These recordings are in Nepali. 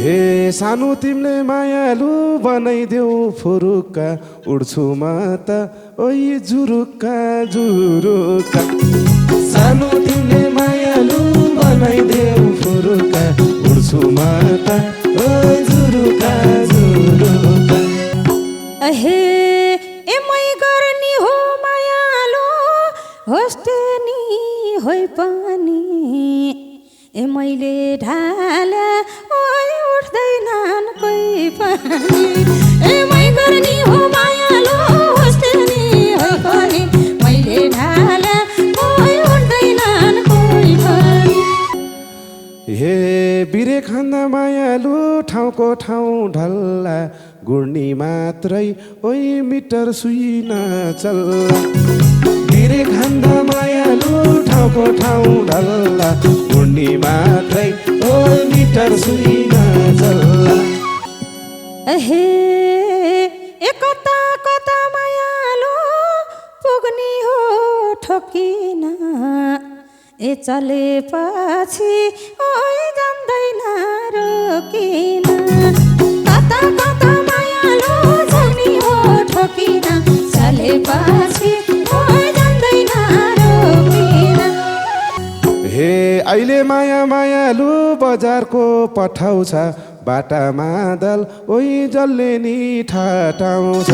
हे सानो तिमीले मायालु बनाइदेऊ फुरुक्का उड्छु म त ओइ जुरुक्का जुरुक्का सानो तिमीले मायालु बनाइदेऊ फुरुक्का उड्छु म त ओइ जुरुक्का जुरुक्का अहे एमै गर्ने हो मायालो होस्टे नि होइ पनि ए मैले ढाले ओइ उठ्दैनन् कोही पनि एमै गर्ने हो मायालो होस्टे नि होइ पनि मैले ढाले ओइ उठ्दैनन् कोही पनि हे बिरे खान्दा मायालु ठाउँको ठाउँ ढल्ला गुड्नी मात्रै ओइ मिटर सुइन चल्ला बिरे खान्दा मायालु ठाउँको ठाउँ ढल्ला गुड्नी मात्रै ओइ मिटर सुइन चल्ला अहे कता कता मायालो पुग्ने हो ठोकिन ए चलेपछि ओइ जान्दैन रोकिन कता कता मायालो जाने हो ठोकिन चलेपछि ओइ जान्दैन रोकिन हे अहिले माया मायालु बजारको पठाउँछ बाटामा दल ओइ जल्ले नि ठाटाउँछ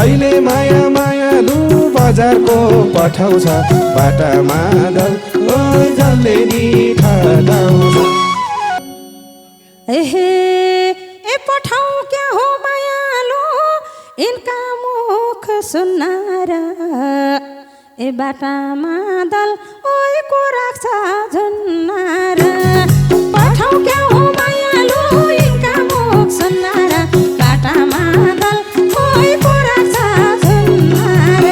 अहिले माया मायालु बजारको पठाउँछ बाटामा दल ओइ जल्ले नि ठाटाउँछ एहे ए पठाउ क्या हो मायालो इनका मुख सुन्नार ए बाटामा दल ओइ को राख्छ झुन्नार पठाउ क्या हो मायालो इनका मुख सुन्नार बाटामा दल ओइ को राख्छ झुन्नार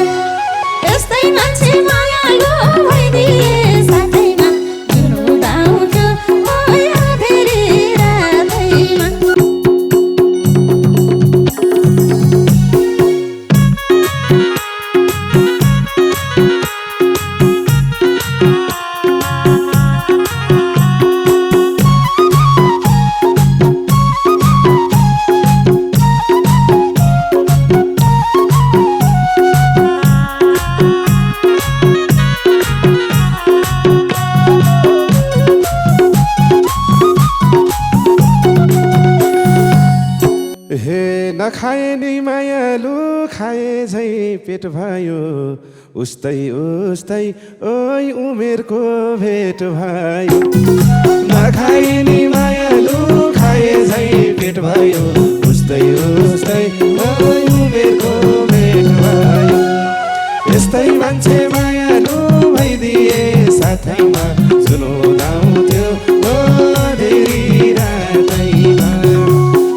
यस्तै मान्छे मायालो भइदिए साथैमा जुन उदाउँथ्यो ओइ आधेरी रातैमा हे नखाए नि मायालु खाए झै पेट भयो उस्तै उस्तै ओइ उमेरको भेट भयो नखाए नि मायालु खाए झै पेट भयो उस्तै उस्तै ओइ उमेरको भेट भयो यस्तै मान्छे मायालु भइदिए साथैमा जुन उदाउँथ्यो धेरै रातैमा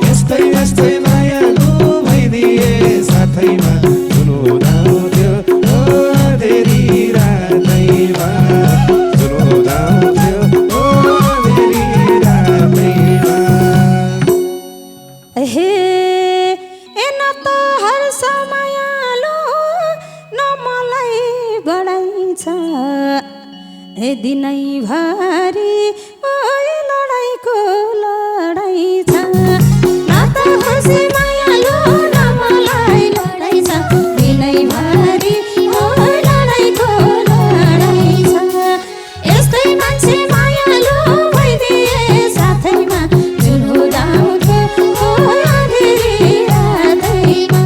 यस्तै यस्तै मायालु भइदिए साथैमा जुन उदाउँथ्यो धेरै रातैमा जुन उदाउँथ्यो धेरै रातैमा हे ए न त हर्ष मायालो न मलाई बढाइछ ए दिनैभरि ओइ लडाइँको लडाइँ छ न त हर्ष मायालो न मलाई लडाइँ छ दिनैभरि ओइ लडाइँको लडाइँ छ यस्तै मान्छे मायालो भइदिए साथैमा जुन उदाउँथ्यो ओइ आधेरी रातैमा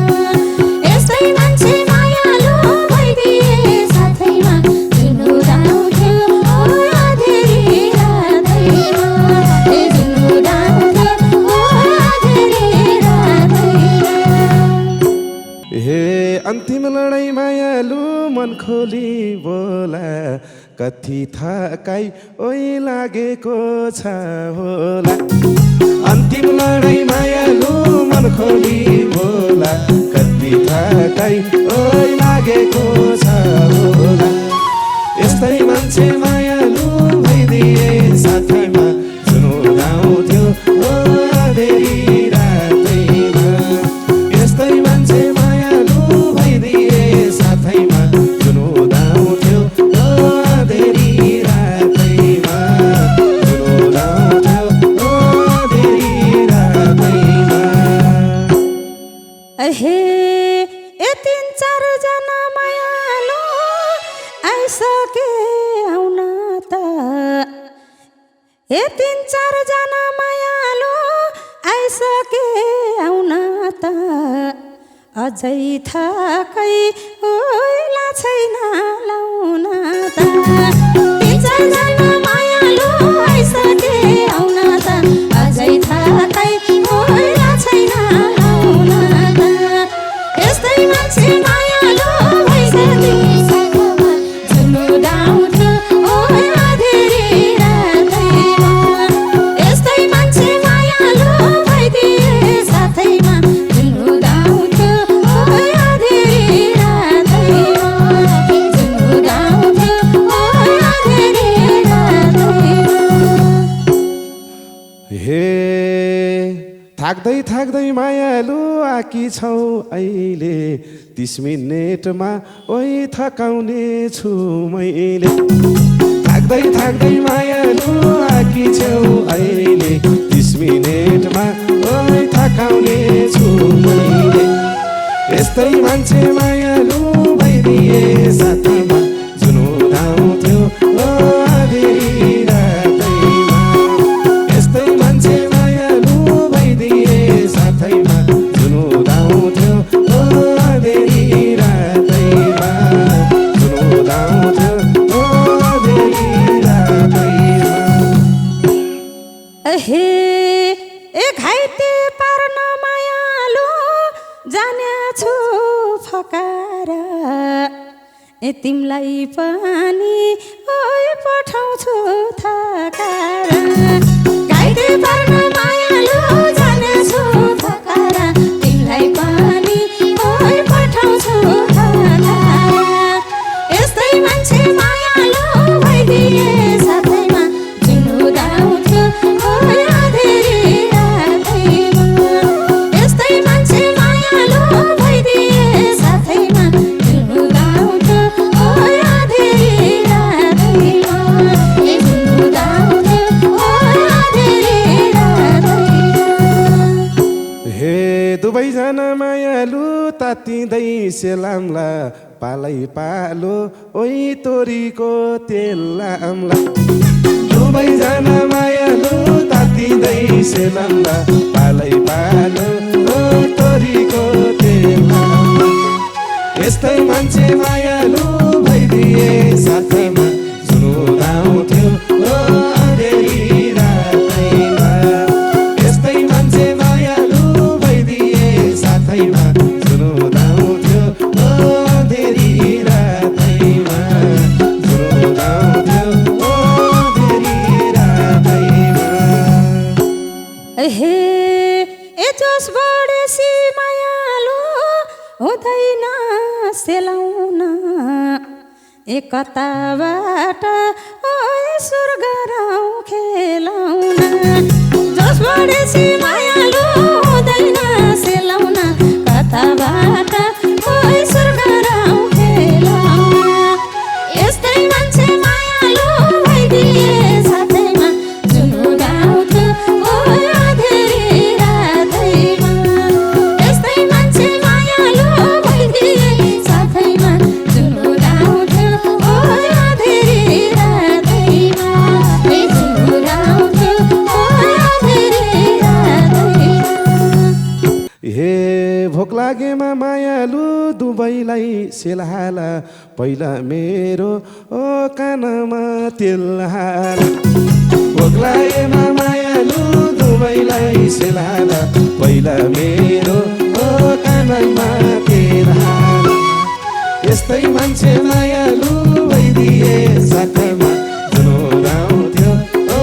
यस्तै मान्छे मायालो भइदिए साथैमा जुन उदाउँथ्यो ओइ आधेरी रातैमा जुन उदाउँथ्यो ओइ आधेरी रातैमा हे अन्तिम लडाई मायालु मन खोली बोला कति थकाइ ओइ लागेको छ होला अन्तिम लडाई मायालु मन खोली बोला कति थकाइ ओइ लागेको छ होला यस्तै मान्छे मायालु भइदिए साथैमा जुन उदाउँथ्यो धेरै रातैमा यस्तै मान्छे मायालु भइदिए साथैमा जुन उदाउँथ्यो धेरै रातैमा जुन उदाउँथ्यो धेरै हे ए 3-4 जना मायालु आइसके आउन त ए 3-4 जना मायालु आइसके आउन त अझै थाकै ओइला छैन लाउन त 3-4 जना मायालु आइसके आउन त अझै थाकै ओइला छैन लाउन त यस्तै मान्छे मायालु भइसके साथमा झुलुदाउँथ्यो ओइला धेरै रातैमा यस्तै मान्छे मायालु भइदिए साथैमा झुलुदाउँथ्यो ओइला धेरै रातैमा झुलुदाउँथ्यो ओइला धेरै रातैमा हे थाक्दै मायालु आकी छौ अहिले 30 मिनेटमा ओइ थकाउने छु मैले थाक्दै मायालु आकी छौ अहिले 30 मिनेटमा ओइ थकाउने छु मैले यस्तै मान्छे मायालु भइदिए साथमा झुलुदाउँथ्यो ओ धेरै रातैमा यस्तै मान्छे मायालु भइदिए साथैमा झुलुदाउँथ्यो ओ धेरै रातैमा झुलुदाउँथ्यो ओ धेरै रातैमा हे ए घाइते पार्न मायालु जाने छु फकार ए तिमलाई पनि ओइ पठाउँछु थकार घाइते पार्न मायालु जाने छु फकार तिमलाई पनि ओइ पठाउँछु थकार यस्तै मान्छे मायालु भइदिए साथैमा झुलुदाउँथ्यो ओइला धेरै रातैमा यस्तै मान्छे मायालु भइदिए साथैमा झुलुदाउँथ्यो ओइला धेरै रातैमा झुलुदाउँथ्यो ओइला धेरै रातैमा हे दुवैजना मायालु तातिँदै सेलाम्ला पालै पालो ओइ तोरीको तेल लाम्ला दुवैजना मायालु तातिँदै सेलाम्ला पालै पालो ओ तोरीको तेल लाम्ला यस्तै मान्छे मायालु भइदिए साथैमा झुलुदाउँथ्यो ओ धेरै रातैमा यस्तै मान्छे मायालु भइदिए साथैमा झुलुदाउँथ्यो ओ धेरै रातैमा झुलुदाउँथ्यो ओ धेरै रातैमा हे ए जोस बढेसी मायालु हुँदैन सेलाउन ए कताबाट ओइ स्वर्ग राउ खेलाउन जोस बढेसी मायालु हुँदैन सेलाउन कताबाट ओइ स्वर्ग राउ खेलाउन यस्तै मान्छे मायालु भइदिए साथैमा झुलुदाउँथ्यो ओइला धेरै रातैमा यस्तै मान्छे मायालु भइदिए साथैमा झुलुदाउँथ्यो ओइला धेरै रातैमा झुलुदाउँथ्यो ओइला धेरै रातैमा हे भोक लागेमा मायालु दुवैलाई सेलहाल पहिला मेरो ओ कानमा तेल हाल भोक लागेमा मायालु दुवैलाई सेलहाल पहिला मेरो ओ कानमा तेल हाल यस्तै मान्छे मायालु भइदिए साथमा झुलुदाउँथ्यो ओ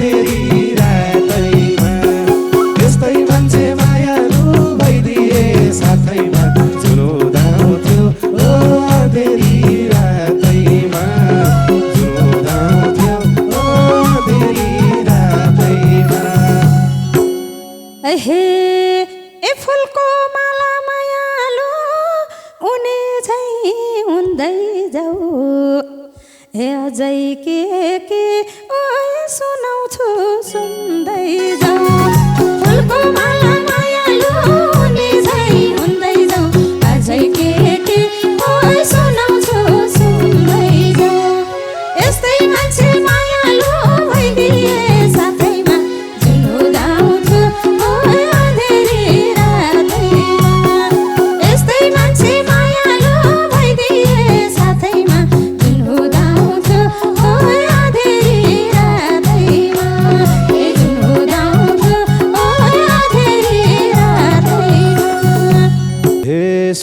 धेरै रातैमा यस्तै मान्छे मायालु भइदिए साथैमा झुलुदाउँथ्यो ओ धेरै रातैमा झुलुदाउँथ्यो ओ धेरै रातैमा हे ए फुलको माला मायालु उनी झै हुँदै जाऊ हे अझै के ओइ सुनाउँछु सुन्दै जाऊ फुलको माला मायालु उनी झै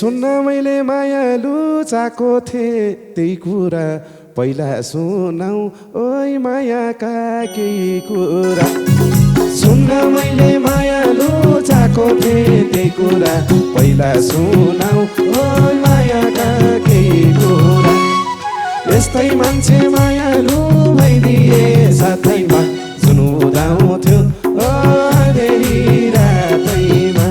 सुन्न मैले मायालु चाको थिएँ त्यही कुरा पहिला सुनाऊ ओइ मायाका केही कुरा सुन्न मैले मायालु चाको थिएँ त्यही कुरा पहिला सुनाऊ ओइ मायाका केही कुरा यस्तै मान्छे मायालु भइदिए साथैमा जुन उदाउँथ्यो अँधेरी रातैमा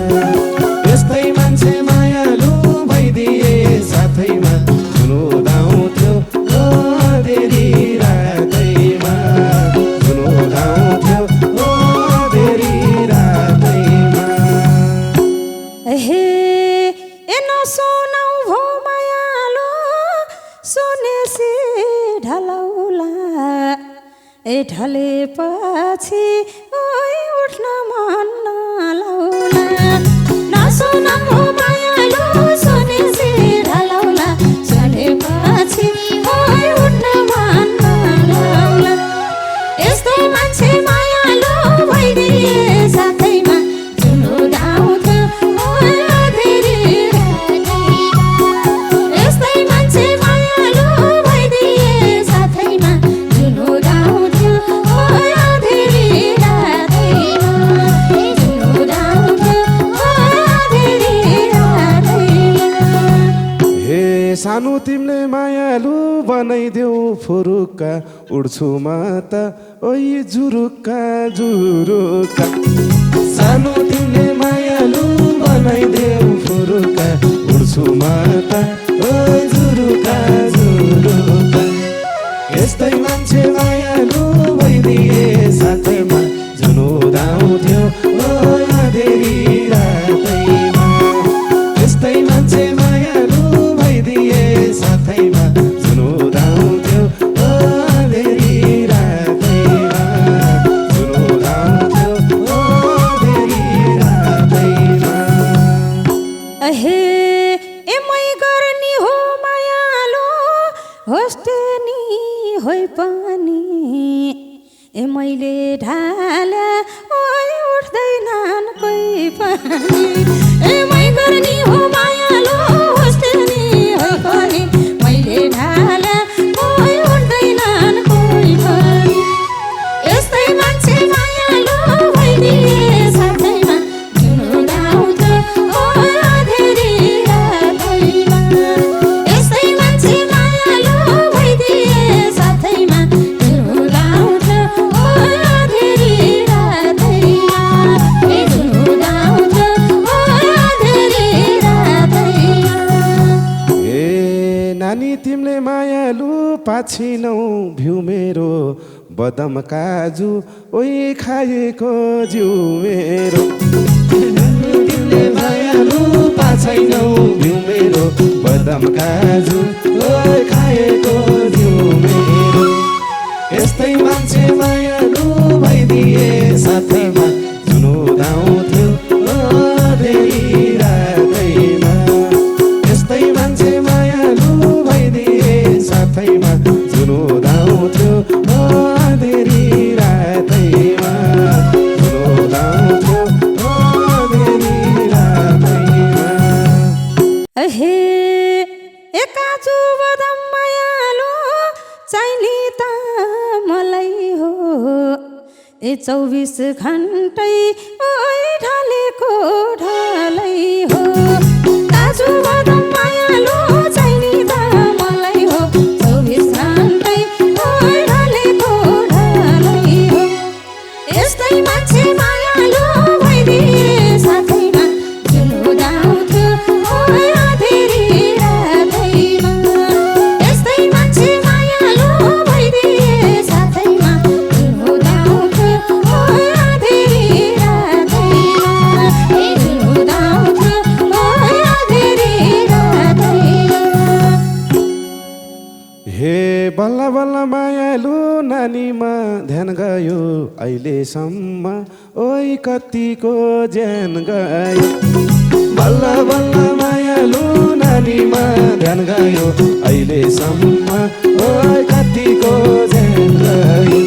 यस्तै मान्छे मायालु भइदिए साथैमा जुन उदाउँथ्यो अँधेरी रातैमा जुन उदाउँथ्यो अँधेरी रातैमा हे ए नसुनाऊ भो मायालु सुनेसी ढलौला ए ढलेपछि ओइ उठ्न मन नलाउला नसुनाऊ भो मायालु सुनेसी ढलौला सुनेपछि ओइ उठ्न मन नलाउला यस्तै मान्छे मायालु भइदिए साथैमा जुन उदाउँथ्यो ओइ अँधेरी रातैमा यस्तै मान्छे मायालु भइदिए साथैमा जुन उदाउँथ्यो ओइ अँधेरी रातैमा जुन उदाउँथ्यो ओइ अँधेरी रातैमा हे सानो तिमीले मायालु बनाइदेऊ फुरुक्का उड्छु म त ओइ जुरुक्का जुरुक्का सानो तिमीले मायालु बनाइदेऊ फुरुक्का उड्छु म त ओइ जुरुक्का जुरुक्का यस्तै मान्छे मायालु भइदिए साथैमा जुन उदाउँथ्यो ओइ अँधेरी रातैमा यस्तै मान्छे मायालु भइदिए साथैमा जुन उदाउँथ्यो अँधेरी रातैमा जुन उदाउँथ्यो अँधेरी रातैमा हे ए मै गर्ने हो मायालु होस्टेनी होइ पनि ए मैले ढाल्या ओइ उठ्दैनन् कोही पनि ए मै गर्ने हो मायालु होस्टेनी होइ पनि मैले ढाल्या ओइ उठ्दैनन् कोही पनि यस्तै मान्छे मायालु भइदिए साथैमा जुन उदाउँथ्यो ओइ अँधेरी रातैमा यस्तै मान्छे मायालु भइदिए साथैमा जुन उदाउँथ्यो ओइ अँधेरी रातैमा जुन उदाउँथ्यो ओइ अँधेरी रातैमा ए नानी तिमीले मायालु पाछिनौ भ्यू मेरो बदम काजु ओइ खाएको जिउ मेरो तिमीले मायालु पाछैनौ भ्यू मेरो बदम काजु ओइ खाएको जिउ मेरो यस्तै मान्छे मायालु भइदिए साथैमा जुन उदाउँथ्यो अँधेरी रातैमा यस्तै मान्छे मायालु भइदिए साथैमा जुन उदाउँथ्यो अँधेरी रातैमा जुन उदाउँथ्यो अँधेरी रातैमा हे ए काजु बदाम मायालु चाहिने त मलाई हो ए 24 घन्टै ओइ ढलेको ढलै हो काजु बदाम मायालु चाहिने त मलाई हो 24 घन्टै ओइ ढलेको ढलै हो यस्तै मान्छे मायालु भइदिए साथैमा जुन उदाउँथ्यो ओइ अँधेरी रातैमा यस्तै मान्छे मायालु भइदिए साथैमा जुन उदाउँथ्यो ओइ अँधेरी रातैमा जुन उदाउँथ्यो ओइ अँधेरी रातैमा हे बल्ल बल्ल मायालु नानीमा ध्यान गयो अहिलेसम्म ओइ कतिको ज्यान गयो बल्ल बल्ल मायालु नानीमा ध्यान गयो अहिलेसम्म ओइ कतिको ज्यान गयो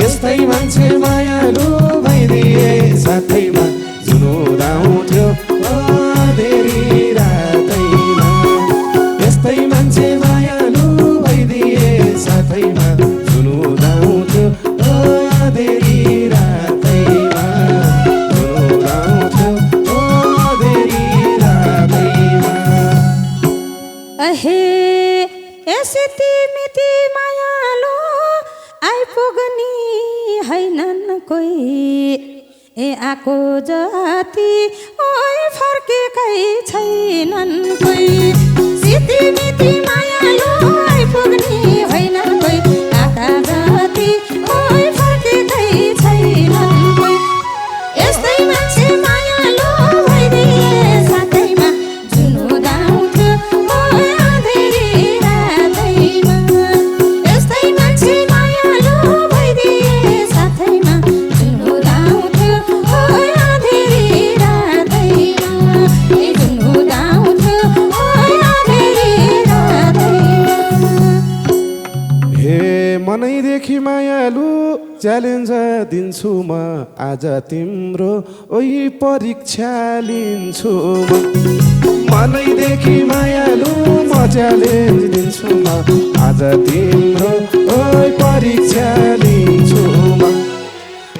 यस्तै मान्छे मायालु भइदिए साथैमा जुन उदाउँथ्यो अँधेरी रात आको जति ओइ फर्केकै छैनन् कोही सितिमिति मायालु आइपुग्ने होइनन् कोही आका जति ओइ फर्केकै छैनन् कोही यस्तै मान्छे मायालु भइदिए साथैमा जुन उदाउँथ्यो ओइ अँधेरी रातैमा यस्तै मान्छे मायालु भइदिए साथैमा जुन उदाउँथ्यो ओइ अँधेरी रातैमा जुन उदाउँथ्यो ओइ अँधेरी रातैमा हे मनैदेखि मायालु च्यालेन्ज दिन्छु म आज तिम्रो ओही परीक्षा लिन्छु म मनैदेखि मायालु म च्यालेन्ज दिन्छु म आज तिम्रो ओही परीक्षा लिन्छु म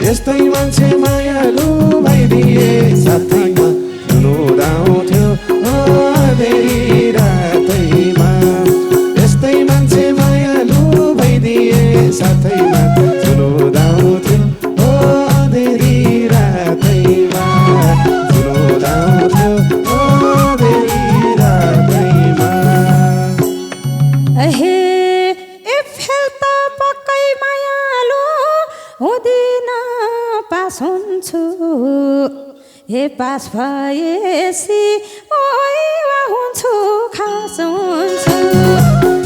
यस्तै मान्छे मायालु भइदिए साथैमा जुन उदाउँथ्यो अँधेरी रातैमा यस्तै मान्छे मायालु भइदिए साथैमा जुन उदाउँथ्यो अँधेरी रातैमा जुन उदाउँथ्यो अँधेरी रातैमा हे ए फेल त पक्कै मायालु हुँदिन पास हुन्छु हे पास भएपछि ओइ वा हुन्छु खास हुन्छु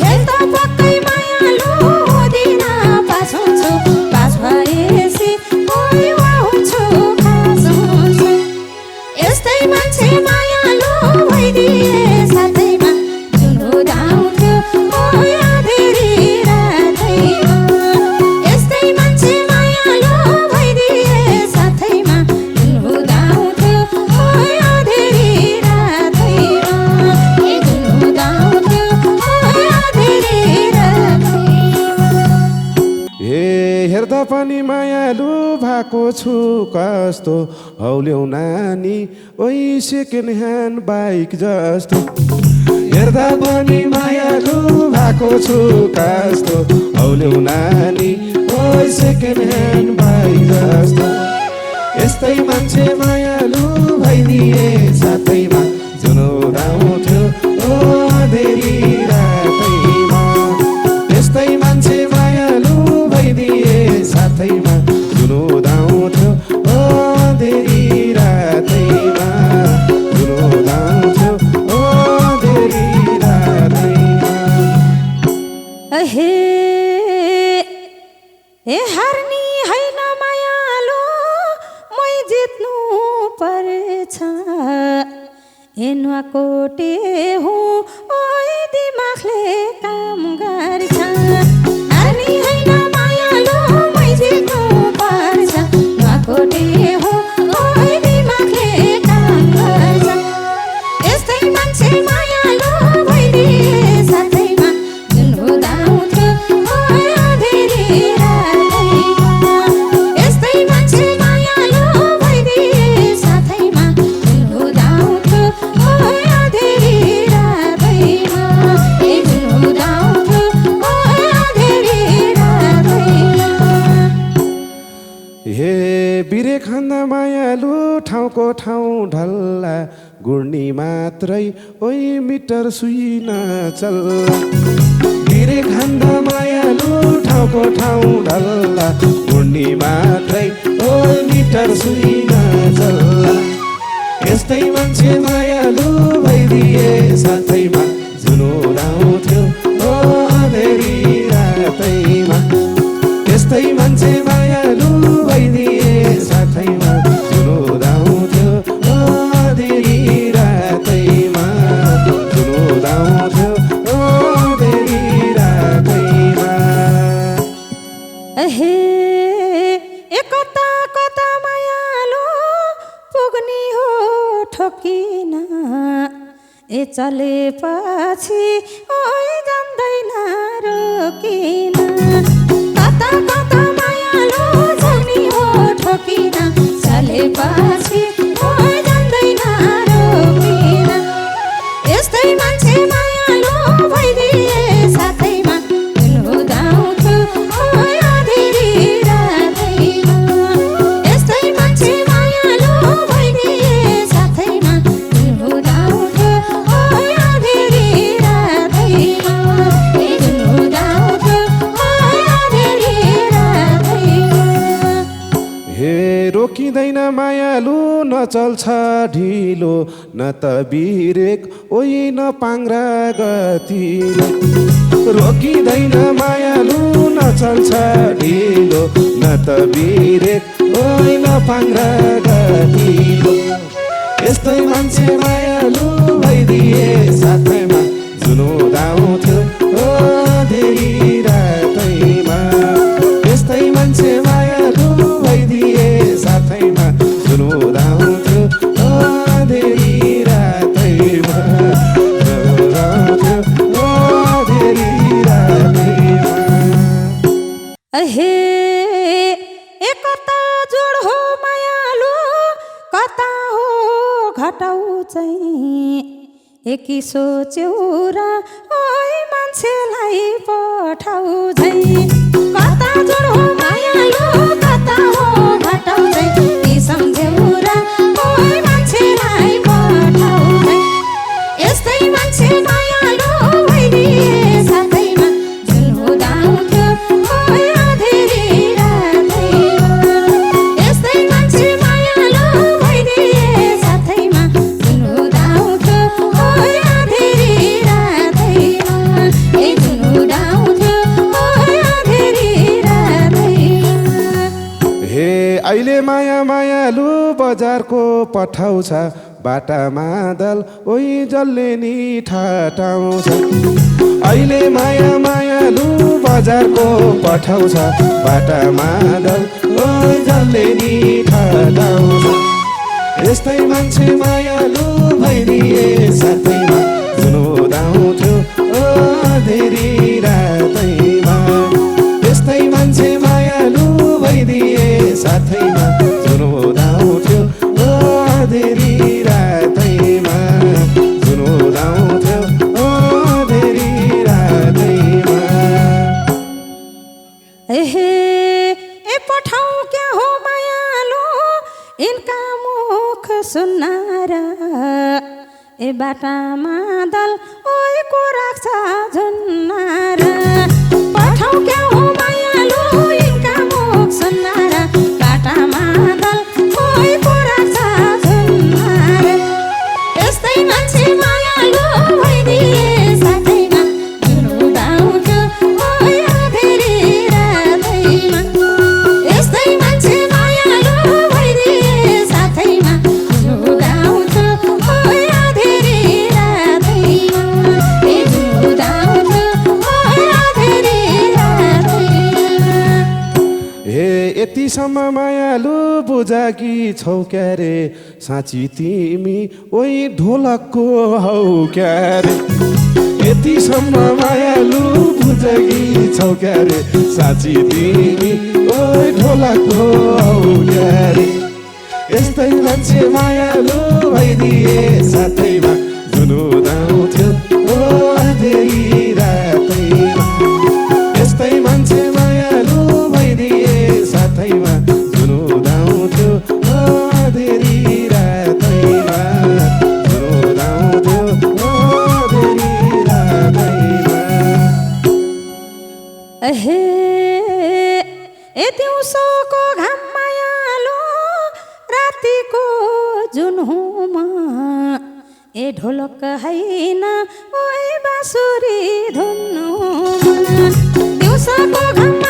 फेल त पक्कै मायालु हुँदिन पास हुन्छु पास भएपछि ओइ वा हुन्छु खास हुन्छु यस्तै मान्छे मायालु भइदिए साथैमा जुन उदाउँथ्यो ओइ अँधेरी रातैमा यस्तै मान्छे मायालु भइदिए साथैमा जुन उदाउँथ्यो ओइ अँधेरी रातैमा जुन उदाउँथ्यो ओइ अँधेरी रातैमा हे हेर्दा पनि मायालु भएको छु कस्तो हौल्याउ नानी ओइ सेकेन्ड ह्यान्ड बाइक जस्तो हेर्दा पनि मायालु भएको छु कस्तो हौल्याउ नानी ओइ सेकेन्ड ह्यान्ड बाइक जस्तो यस्तै मान्छे मायालु भइदिए साथैमा जुन उदाउँथ्यो अँधेरी रातैमा यस्तै मान्छे मायालु भइदिए साथैमा जुन उदाउँथ्यो अँधेरी रातैमा जुन उदाउँथ्यो अँधेरी रातैमा हे ए हार्नी होइन मायालु मै जित्नु पर्छ ए नुहाकोटे हुँ ओइ दिमागले काम गर्छ हार्नी होइन मायालु मै जित्नु पर्छ नुहाकोटे हुँ ओइ दिमागले काम गर्छ यस्तै मान्छे मायालु भइदिए साथैमा जुन उदाउँथ्यो ओइ अँधेरी रातैमा यस्तै मान्छे मायालु भइदिए साथैमा जुन उदाउँथ्यो ओइ अँधेरी रातैमा जुन उदाउँथ्यो ओइ अँधेरी रातैमा हे बिरे खाँदा मायालु ठाउँको ठाउँ ढल्ला गुड्नी मात्रै ओइ मिटर सुइन चल्ला बिरे खाँदा मायालु ठाउँको ठाउँ ढल्ला गुड्नी मात्रै ओइ मिटर सुइन चल्ला यस्तै मान्छे मायालु भइदिए साथैमा जुन उदाउँथ्यो अँधेरी रातैमा यस्तै मान्छे मायालु भइदिए साथैमा जुन उदाउँथ्यो अँधेरी रातैमा जुन उदाउँथ्यो अँधेरी रातैमा हे ए कता कता मायालु पुग्ने हो ठोकिन ए चलेपछि ओइ जान्दैन रोकिन कता कता मायालु जाने हो ठोकिन चलेपछि ओइ जान्दैन रोकिन यस्तै मान्छे मायालु भइदिए साथैमा जुन उदाउँथ्यो ओइ अँधेरी रातैमा यस्तै मान्छे मायालु मायालु न चल्छ ढिलो न त बिरेक ओइ न पाङ्रा गतिलो रोकिँदैन मायालु न चल्छ ढिलो न त बिरेक ओइ न पाङ्रा गतिलो यस्तै मान्छे मायालु भइदिए साथैमा जुनुदाउँथ्यो धेरै रातैमा यस्तै मान्छे मायालु भइदिए साथैमा जुनुदाउँथ्यो धेरै रातैमा जुनुदाउँथ्यो धेरै रातैमा अहे एकता जोड हो मायालु कता हो घटाउ चाहिँ एकी सोच्यौ र ओइ मान्छेलाई पठाउ झै कता जोड हो मायालु कता हो घटाउ झै ती सम्झ्यौ र ओइ मान्छेलाई पठाउ झै यस्तै मान्छे मायालु भइदिए साथैमा जुन हुँदाउँथ्यो ओइ अँधेरी रातैमा यस्तै मान्छे मायालु भइदिए साथैमा जुन हुँदाउँथ्यो ओइ अँधेरी रातैमा ए जुन हुँदाउँथ्यो ओइ अँधेरी रातैमा हे अहिले माया मायालु बजारको पठाउँछ बाटामा दल ओइ जसले नि ठटाउँछ अहिले माया मायालु बजारको पठाउँछ बाटामा दल ओइ जसले नि ठटाउँछ यस्तै मान्छे मायालु भइदिए साथैमा जुनुदाउँथ्यो धेरै रातैमा यस्तै मान्छे मायालु भइदिए साथैमा जुनुदाउँथ्यो धेरै रातैमा जुनुदाउँथ्यो धेरै रातैमा एहे ए पठाउ क्या हो मायालु इनका मुख सुन्नारा ए बाटामा दल ओइ को राख्छ झुन्नारा पठाउ क्या हो मायालु इनका मुख सुन्नारा बाटामा दल ओइ को राख्छ झुन्नारा यस्तै मान्छे मायालु भइदिए साथैमा जुन हुँदाउँथ्यो ओइ अँधेरी रातैमा यस्तै मान्छे मायालु भइदिए साथैमा जुन हुँदाउँथ्यो ओइ अँधेरी रातैमा ए जुन हुँदाउँथ्यो ओइ अँधेरी रातैमा हे यतिसम्म मायालु बुझाकी छौ क्यारे साँची तिमी ओइ ढोलकको हौ क्यारे यतिसम्म मायालु बुझाकी छौ क्यारे साँची तिमी ओइ ढोलकको हौ क्यारे यस्तै मान्छे मायालु भइदिए साथैमा जुनुदाउँथ्यो धेरै रातैमा यस्तै मान्छे मायालु भइदिए साथैमा जुनुदाउँथ्यो धेरै रातैमा जुनुदाउँथ्यो धेरै रातैमा अहे ए दिउँसोको घाम मायालु रातिको जुन हुमा ए ढोलक हैन ओइ बाँसुरी धुनमा दिउँसोको घाम